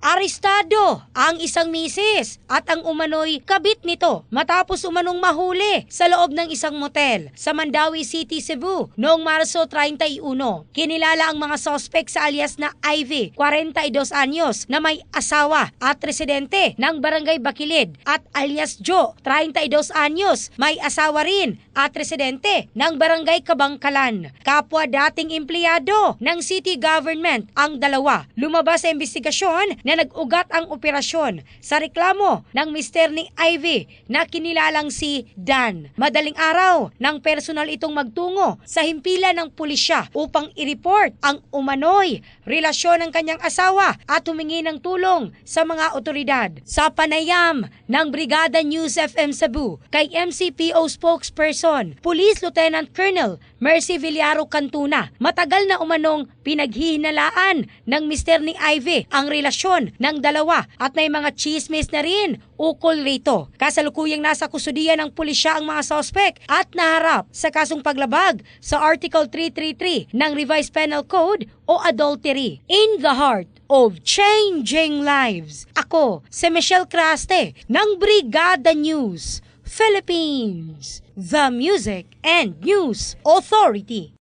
Arestado ang isang misis at ang umano'y kabit nito matapos umanong mahuli sa loob ng isang motel sa Mandawi City, Cebu noong Marso 31. Kinilala ang mga sospek sa alias na Ivy, 42 anyos, na may asawa at residente ng Barangay Bakilid, at alias Joe, 32 anyos, may asawa rin at residente ng Barangay Kabangkalan. Kapwa dating empleyado ng city government ang dalawa. Lumabas sa investigasyon na nag-ugat ang operasyon sa reklamo ng mister ni Ivy na kinilalang si Dan. Madaling araw nang personal itong magtungo sa himpilan ng pulisya upang i-report ang umano'y relasyon ng kanyang asawa at humingi ng tulong sa mga otoridad. Sa panayam ng Brigada News FM Cebu kay MCPO spokesperson, Police Lieutenant Colonel Mercy Villaro Cantuna, matagal na umanong pinaghihinalaan ng mister ni Ivy ang relasyon ng dalawa at may mga chismis na rin ukol rito. Kasalukuyang nasa kustudiya ng pulisya ang mga sospek at naharap sa kasong paglabag sa Article 333 ng Revised Penal Code o adultery. In the heart of changing lives, ako si Michelle Craste ng Brigada News Philippines, the Music and News Authority.